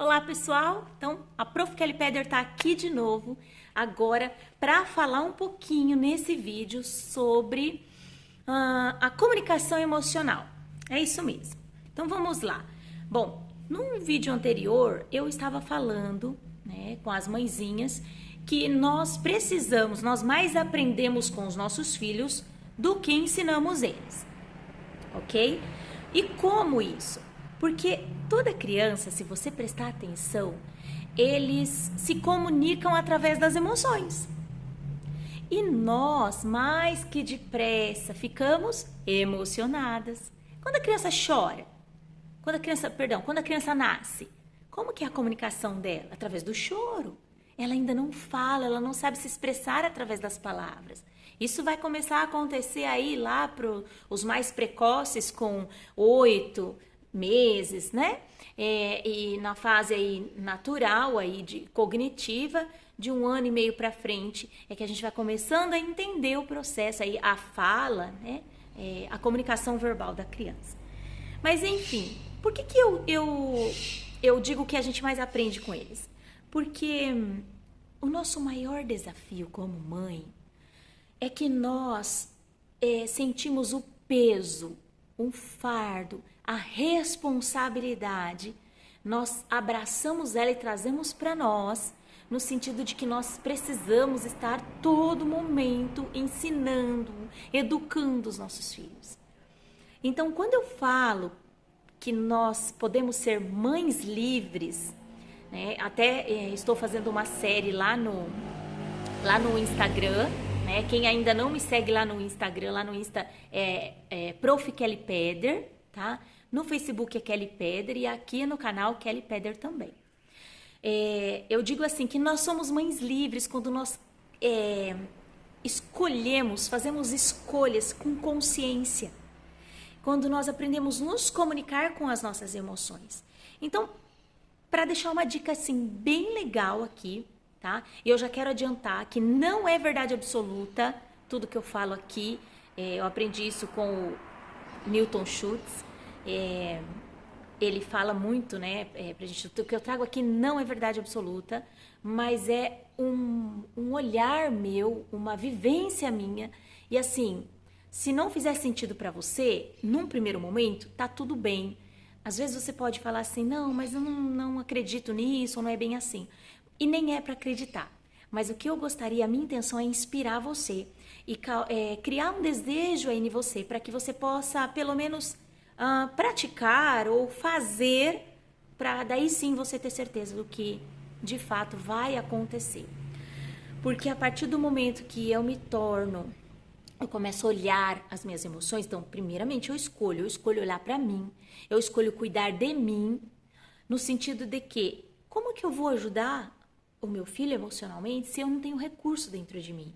Olá pessoal, então a Prof. Kelly Peder está aqui de novo agora para falar um pouquinho nesse vídeo sobre a comunicação emocional. É isso mesmo. Então vamos lá. Bom, num vídeo anterior eu estava falando, né, com as mãezinhas que nós mais aprendemos com os nossos filhos do que ensinamos eles, ok? E como isso? Porque toda criança, se você prestar atenção, eles se comunicam através das emoções. E nós, mais que depressa, ficamos emocionadas. Quando a criança chora, quando a criança nasce, como que é a comunicação dela? Através do choro. Ela ainda não fala, ela não sabe se expressar através das palavras. Isso vai começar a acontecer aí lá para os mais precoces com 8 meses, né? E na fase aí natural aí de cognitiva, de 1 ano e meio para frente, é que a gente vai começando a entender o processo aí, a fala, né? A comunicação verbal da criança. Mas enfim, por que eu digo que a gente mais aprende com eles? Porque o nosso maior desafio como mãe é que nós sentimos o peso, um fardo, a responsabilidade. Nós abraçamos ela e trazemos para nós, no sentido de que nós precisamos estar todo momento ensinando, educando os nossos filhos. Então, quando eu falo que nós podemos ser mães livres, né? Até estou fazendo uma série lá no Instagram, né? Quem ainda não me segue lá no Instagram, lá no Insta é Prof. Kelly Peder, tá? No Facebook é Kelly Peder e aqui no canal Kelly Peder também. Eu digo assim que nós somos mães livres quando nós escolhemos, fazemos escolhas com consciência. Quando nós aprendemos a nos comunicar com as nossas emoções. Então, para deixar uma dica assim bem legal aqui, tá? Eu já quero adiantar que não é verdade absoluta tudo que eu falo aqui. Eu aprendi isso com o Newton Schultz. Ele fala muito, né? Pra gente, o que eu trago aqui não é verdade absoluta, mas é um olhar meu, uma vivência minha. E assim, se não fizer sentido para você, num primeiro momento, tá tudo bem. Às vezes você pode falar assim, não, mas eu não acredito nisso, ou não é bem assim. E nem é para acreditar. Mas o que eu gostaria, a minha intenção é inspirar você e criar um desejo aí em você, para que você possa, pelo menos, praticar ou fazer, para daí sim você ter certeza do que, de fato, vai acontecer. Porque a partir do momento que eu começo a olhar as minhas emoções, então, primeiramente, eu escolho olhar para mim, eu escolho cuidar de mim, no sentido de que, como que eu vou ajudar o meu filho emocionalmente se eu não tenho recurso dentro de mim?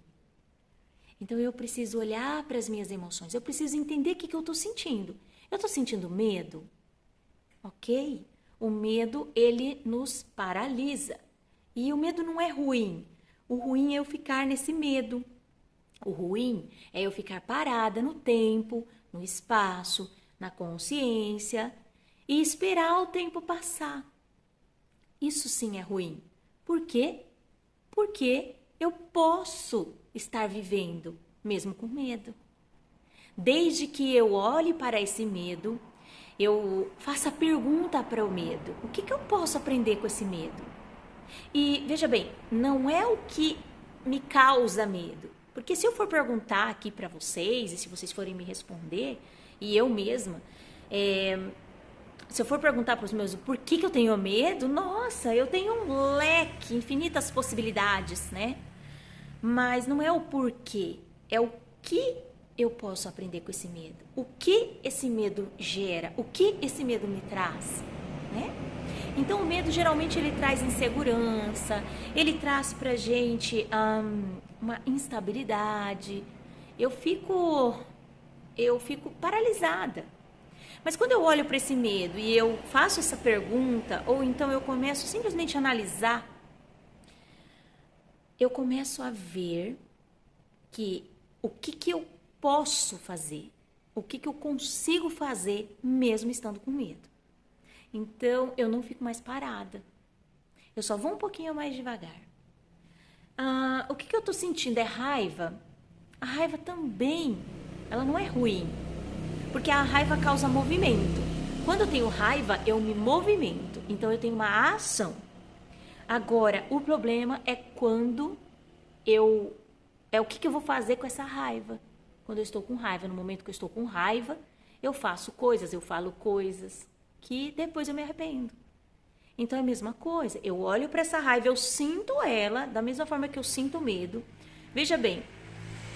Então, eu preciso olhar para as minhas emoções, eu preciso entender o que eu estou sentindo. Eu estou sentindo medo? Ok? O medo, ele nos paralisa. E o medo não é ruim. O ruim é eu ficar nesse medo. O ruim é eu ficar parada no tempo, no espaço, na consciência e esperar o tempo passar. Isso sim é ruim. Por quê? Porque eu posso estar vivendo mesmo com medo. Desde que eu olhe para esse medo, eu faça a pergunta para o medo. O que eu posso aprender com esse medo? E veja bem, não é o que me causa medo. Porque se eu for perguntar aqui para vocês, e se vocês forem me responder, e eu mesma, se eu for perguntar para os meus por que eu tenho medo, nossa, eu tenho um leque, infinitas possibilidades, né? Mas não é o porquê, é o que eu posso aprender com esse medo. O que esse medo gera, o que esse medo me traz, né? Então, o medo, geralmente, ele traz insegurança, ele traz pra gente uma instabilidade. Eu fico paralisada. Mas quando eu olho para esse medo e eu faço essa pergunta, ou então eu começo simplesmente a analisar, eu começo a ver que o que eu posso fazer, o que eu consigo fazer mesmo estando com medo. Então, eu não fico mais parada. Eu só vou um pouquinho mais devagar. O que eu tô sentindo é raiva? A raiva também, ela não é ruim, porque a raiva causa movimento. Quando eu tenho raiva, eu me movimento, então eu tenho uma ação. Agora, o problema é quando o que eu vou fazer com essa raiva? Quando eu estou com raiva, no momento que eu estou com raiva, eu faço coisas, eu falo coisas que depois eu me arrependo. Então é a mesma coisa, eu olho para essa raiva, eu sinto ela da mesma forma que eu sinto medo. Veja bem,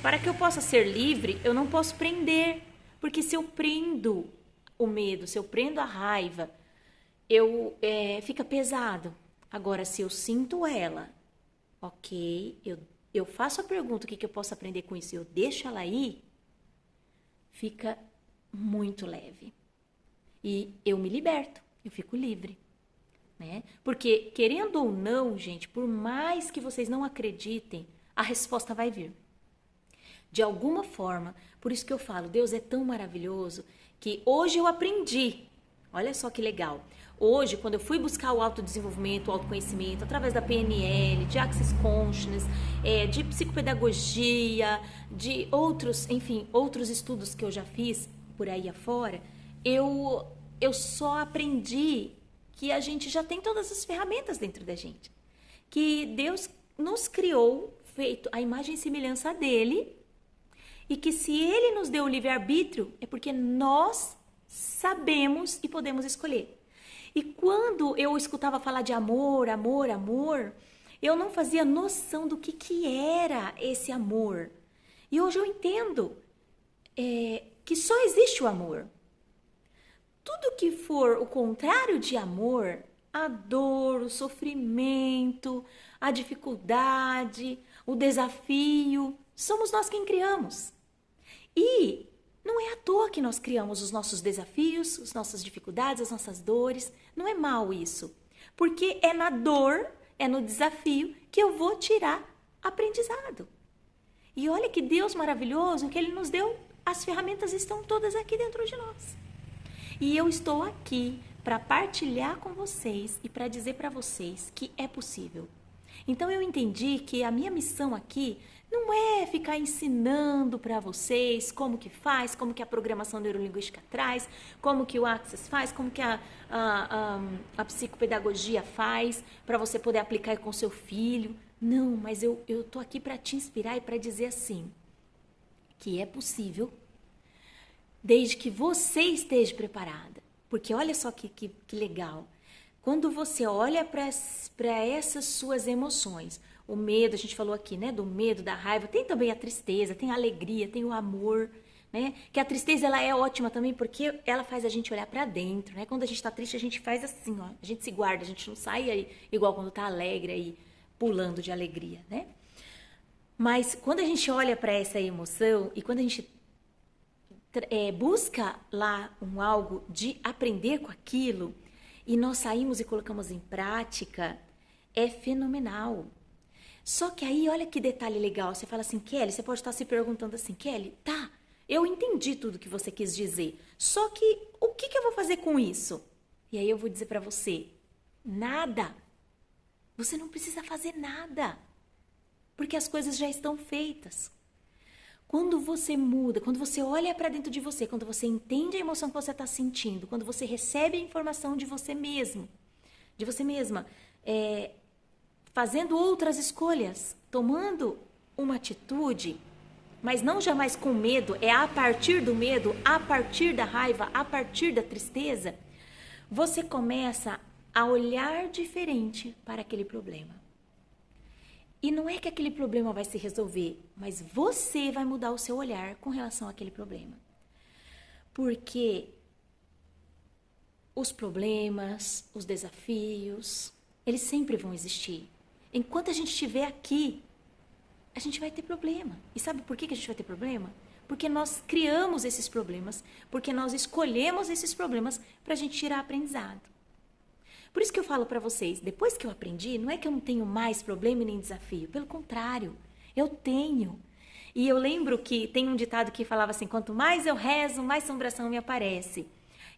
para que eu possa ser livre, eu não posso prender, porque se eu prendo o medo, se eu prendo a raiva, fica pesado. Agora, se eu sinto ela, ok, eu faço a pergunta, o que eu posso aprender com isso, eu deixo ela ir, fica muito leve. E eu me liberto, eu fico livre. Né? Porque, querendo ou não, gente, por mais que vocês não acreditem, a resposta vai vir. De alguma forma, por isso que eu falo, Deus é tão maravilhoso que hoje eu aprendi. Olha só que legal. Hoje, quando eu fui buscar o autodesenvolvimento, o autoconhecimento, através da PNL, de Access Consciousness, de psicopedagogia, de outros estudos que eu já fiz por aí afora, eu só aprendi que a gente já tem todas as ferramentas dentro da gente. Que Deus nos criou, feito a imagem e semelhança dele, e que se ele nos deu o livre-arbítrio, é porque nós sabemos e podemos escolher. E quando eu escutava falar de amor, amor, amor, eu não fazia noção do que era esse amor. E hoje eu entendo que só existe o amor. Tudo que for o contrário de amor, a dor, o sofrimento, a dificuldade, o desafio, somos nós quem criamos. E não é à toa que nós criamos os nossos desafios, as nossas dificuldades, as nossas dores. Não é mal isso. Porque é na dor, é no desafio que eu vou tirar aprendizado. E olha que Deus maravilhoso que Ele nos deu, as ferramentas estão todas aqui dentro de nós. E eu estou aqui para partilhar com vocês e para dizer para vocês que é possível. Então eu entendi que a minha missão aqui não é ficar ensinando para vocês como que faz, como que a programação neurolinguística traz, como que o Access faz, como que a psicopedagogia faz, para você poder aplicar com seu filho. Não, mas eu tô aqui para te inspirar e para dizer assim, que é possível, desde que você esteja preparada. Porque olha só que legal. Quando você olha para essas suas emoções, o medo, a gente falou aqui, né, do medo, da raiva, tem também a tristeza, tem a alegria, tem o amor, né? Que a tristeza ela é ótima também porque ela faz a gente olhar para dentro, né? Quando a gente tá triste, a gente faz assim, ó, a gente se guarda, a gente não sai aí igual quando tá alegre aí, pulando de alegria, né? Mas quando a gente olha para essa emoção e quando a gente busca lá algo de aprender com aquilo e nós saímos e colocamos em prática, é fenomenal. Só que aí, olha que detalhe legal, você fala assim, Kelly, você pode estar se perguntando assim, Kelly, tá, eu entendi tudo que você quis dizer, só que o que eu vou fazer com isso? E aí eu vou dizer para você, nada. Você não precisa fazer nada, porque as coisas já estão feitas. Quando você muda, quando você olha para dentro de você, quando você entende a emoção que você está sentindo, quando você recebe a informação de você mesmo, de você mesma, fazendo outras escolhas, tomando uma atitude, mas não jamais com medo, é a partir do medo, a partir da raiva, a partir da tristeza, você começa a olhar diferente para aquele problema. E não é que aquele problema vai se resolver, mas você vai mudar o seu olhar com relação àquele problema. Porque os problemas, os desafios, eles sempre vão existir. Enquanto a gente estiver aqui, a gente vai ter problema. E sabe por que a gente vai ter problema? Porque nós criamos esses problemas, porque nós escolhemos esses problemas para a gente tirar aprendizado. Por isso que eu falo para vocês, depois que eu aprendi, não é que eu não tenho mais problema e nem desafio. Pelo contrário, eu tenho. E eu lembro que tem um ditado que falava assim, quanto mais eu rezo, mais assombração me aparece.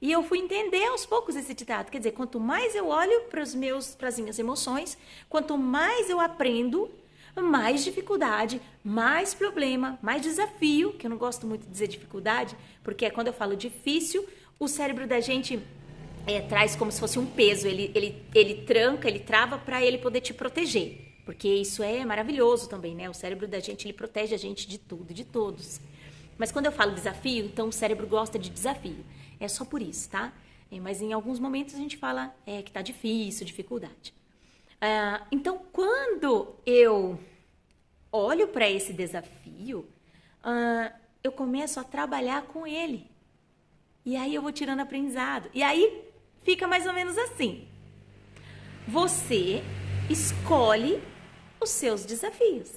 E eu fui entender aos poucos esse ditado. Quer dizer, quanto mais eu olho para as minhas emoções, quanto mais eu aprendo, mais dificuldade, mais problema, mais desafio, que eu não gosto muito de dizer dificuldade, porque quando eu falo difícil, o cérebro da gente traz como se fosse um peso, ele tranca, ele trava para ele poder te proteger, porque isso é maravilhoso também, né? O cérebro da gente, ele protege a gente de tudo, de todos. Mas quando eu falo desafio, então o cérebro gosta de desafio. É só por isso, tá? Mas em alguns momentos a gente fala que tá difícil, dificuldade. Então, quando eu olho para esse desafio, eu começo a trabalhar com ele. E aí eu vou tirando aprendizado. E aí fica mais ou menos assim. Você escolhe os seus desafios.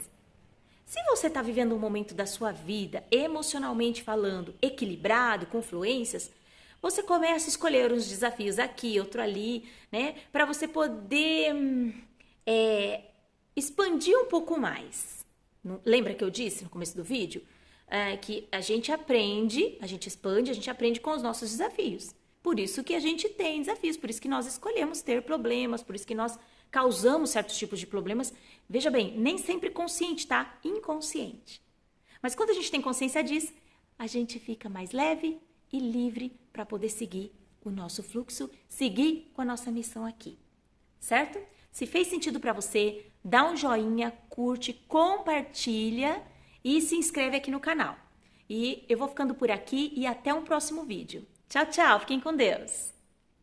Se você está vivendo um momento da sua vida, emocionalmente falando, equilibrado, com fluências, você começa a escolher uns desafios aqui, outro ali, né? Para você poder expandir um pouco mais. Lembra que eu disse no começo do vídeo? Que a gente aprende, a gente expande, a gente aprende com os nossos desafios. Por isso que a gente tem desafios, por isso que nós escolhemos ter problemas, por isso que nós causamos certos tipos de problemas. Veja bem, nem sempre consciente, tá? Inconsciente. Mas quando a gente tem consciência disso, a gente fica mais leve e livre para poder seguir o nosso fluxo, seguir com a nossa missão aqui. Certo? Se fez sentido para você, dá um joinha, curte, compartilha e se inscreve aqui no canal. E eu vou ficando por aqui e até um próximo vídeo. Tchau, tchau. Fiquem com Deus.